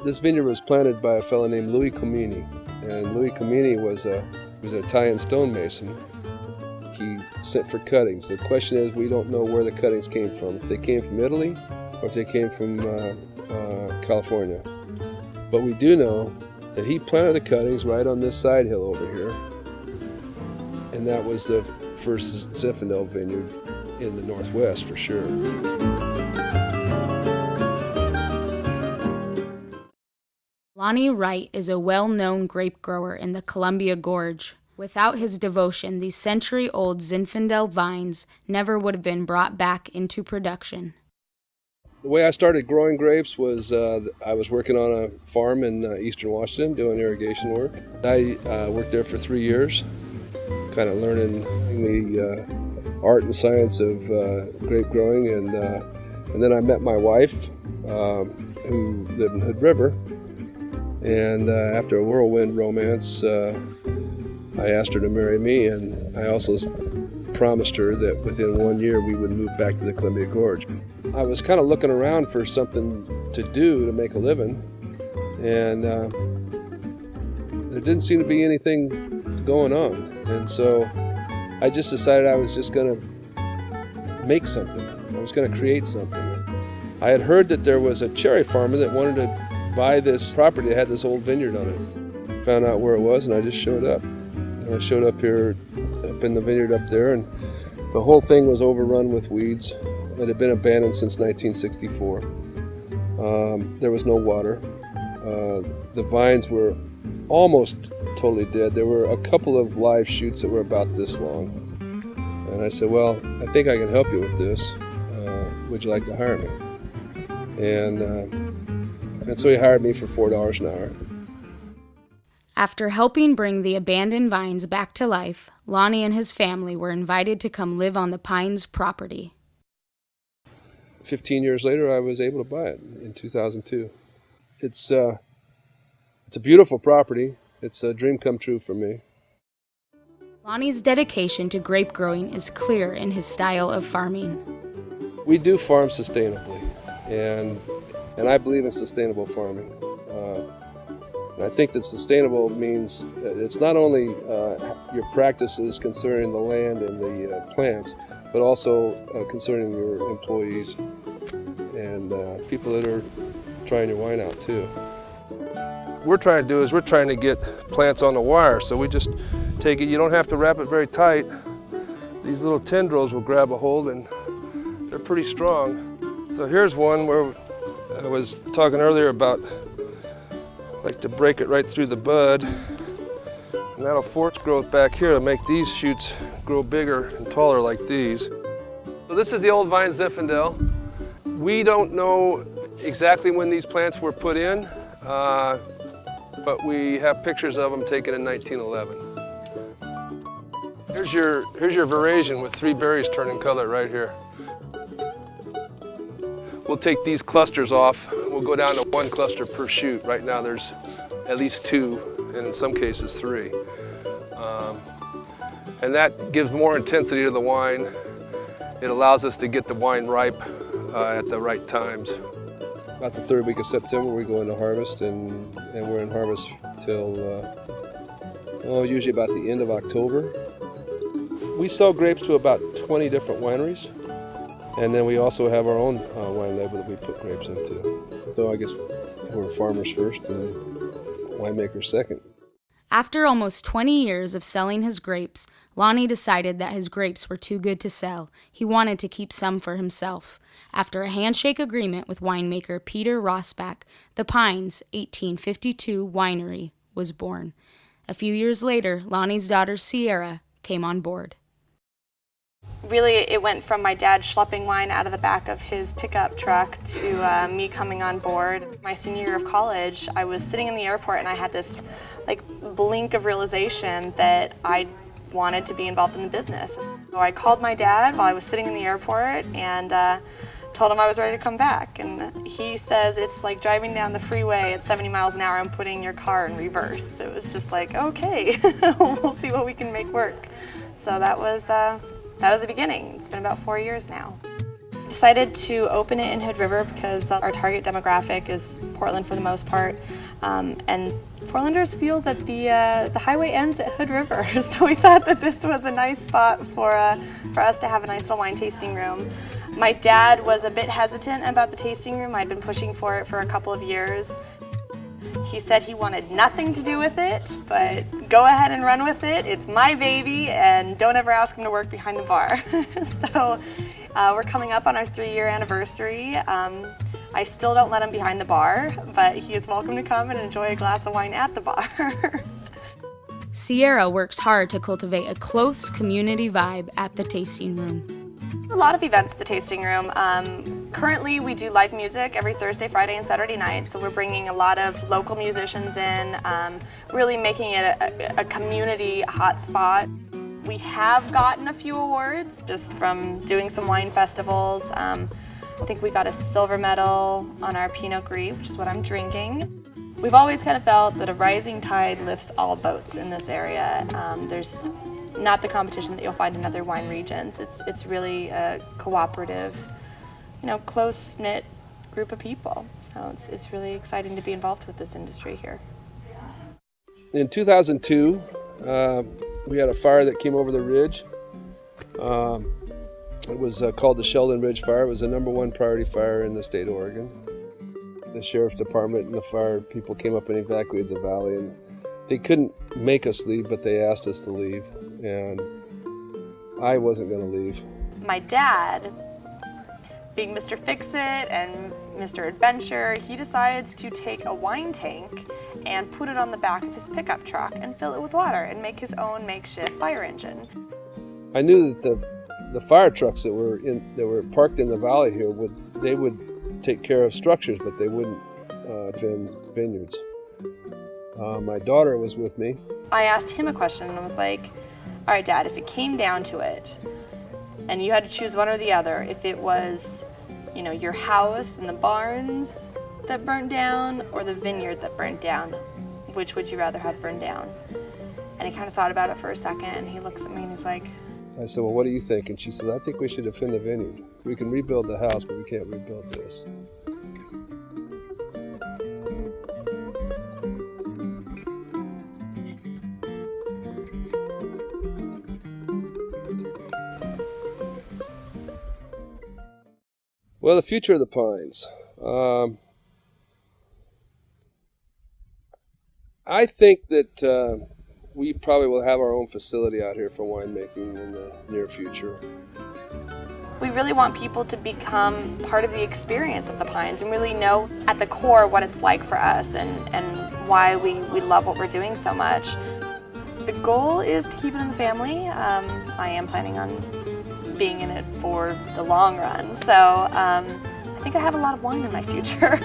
This vineyard was planted by a fellow named Louis Comini, and Louis Comini was an Italian stonemason. He sent for cuttings. The question is, we don't know where the cuttings came from, if they came from Italy or if they came from California. But we do know that he planted the cuttings right on this side hill over here, and that was the first Zinfandel vineyard in the Northwest for sure. Lonnie Wright is a well-known grape grower in the Columbia Gorge. Without his devotion, these century-old Zinfandel vines never would have been brought back into production. The way I started growing grapes was I was working on a farm in eastern Washington doing irrigation work. I worked there for 3 years, kind of learning the art and science of grape growing, and then I met my wife, who lived in Hood River, and after a whirlwind romance, I asked her to marry me, and I also promised her that within 1 year we would move back to the Columbia Gorge. I was kind of looking around for something to do to make a living, and there didn't seem to be anything going on, and so I just decided I was just going to make something. I was going to create something. I had heard that there was a cherry farmer that wanted to buy this property that had this old vineyard on it. Found out where it was, and I just showed up. And I showed up here, up in the vineyard up there, and the whole thing was overrun with weeds. It had been abandoned since 1964. There was no water. The vines were almost totally dead. There were a couple of live shoots that were about this long. And I said, well, I think I can help you with this. Would you like to hire me? And so he hired me for $4 an hour. After helping bring the abandoned vines back to life, Lonnie and his family were invited to come live on the Pines property. 15 years later, I was able to buy it in 2002. It's a beautiful property. It's a dream come true for me. Lonnie's dedication to grape growing is clear in his style of farming. We do farm sustainably, and I believe in sustainable farming. And I think that sustainable means it's not only your practices concerning the land and the plants, but also concerning your employees and people that are trying your wine out too. What we're trying to do is we're trying to get plants on the wire, so we just take it. You don't have to wrap it very tight. These little tendrils will grab a hold, and they're pretty strong. So here's one where I was talking earlier about like to break it right through the bud, and that'll force growth back here to make these shoots grow bigger and taller like these. So this is the Old Vine Zinfandel. We don't know exactly when these plants were put in, but we have pictures of them taken in 1911. Here's your veraison with 3 berries turning color right here. We'll take these clusters off. We'll go down to 1 cluster per shoot. Right now there's at least 2, and in some cases 3. And that gives more intensity to the wine. It allows us to get the wine ripe at the right times. About the 3rd week of September we go into harvest, and we're in harvest till usually about the end of October. We sell grapes to about 20 different wineries. And then we also have our own wine label that we put grapes into. So I guess we're farmers first and winemakers second. After almost 20 years of selling his grapes, Lonnie decided that his grapes were too good to sell. He wanted to keep some for himself. After a handshake agreement with winemaker Peter Rossbach, the Pines 1852 winery was born. A few years later, Lonnie's daughter Sierra came on board. Really, it went from my dad schlepping wine out of the back of his pickup truck to me coming on board. My senior year of college, I was sitting in the airport and I had this blink of realization that I wanted to be involved in the business. So I called my dad while I was sitting in the airport and told him I was ready to come back. And he says it's like driving down the freeway at 70 miles an hour and putting your car in reverse. So it was just like, okay, we'll see what we can make work. So that was the beginning. It's been about 4 years now. decided to open it in Hood River because our target demographic is Portland for the most part, and Portlanders feel that the highway ends at Hood River, so we thought that this was a nice spot for us to have a nice little wine tasting room. My dad was a bit hesitant about the tasting room. I'd been pushing for it for a couple of years. He said he wanted nothing to do with it, but go ahead and run with it. It's my baby, and don't ever ask him to work behind the bar. So we're coming up on our 3-year anniversary. I still don't let him behind the bar, but he is welcome to come and enjoy a glass of wine at the bar. Sierra works hard to cultivate a close community vibe at the tasting room. A lot of events at the tasting room. Currently we do live music every Thursday, Friday, and Saturday night, so we're bringing a lot of local musicians in, really making it a community hotspot. We have gotten a few awards just from doing some wine festivals. I think we got a silver medal on our Pinot Gris, which is what I'm drinking. We've always kind of felt that a rising tide lifts all boats in this area. There's not the competition that you'll find in other wine regions. It's really a cooperative, close-knit group of people. So it's really exciting to be involved with this industry here. In 2002, we had a fire that came over the ridge. It was called the Sheldon Ridge Fire. It was the #1 priority fire in the state of Oregon. The sheriff's department and the fire people came up and evacuated the valley, and they couldn't make us leave, but they asked us to leave, and I wasn't going to leave. My dad, being Mr. Fix-It and Mr. Adventure, he decides to take a wine tank and put it on the back of his pickup truck and fill it with water and make his own makeshift fire engine. I knew that the fire trucks that were parked in the valley here would take care of structures, but they wouldn't defend vineyards. My daughter was with me. I asked him a question and I was like, all right, Dad, if it came down to it and you had to choose one or the other, if it was, your house and the barns that burnt down or the vineyard that burnt down, which would you rather have burned down? And he kind of thought about it for a second, and he looks at me and he's like, I said, well, what do you think? And she said, I think we should defend the vineyard. We can rebuild the house, but we can't rebuild this. Well, the future of the pines. I think that we probably will have our own facility out here for winemaking in the near future. We really want people to become part of the experience of the pines and really know at the core what it's like for us and why we love what we're doing so much. The goal is to keep it in the family. I am planning on being in it for the long run, so I think I have a lot of wine in my future.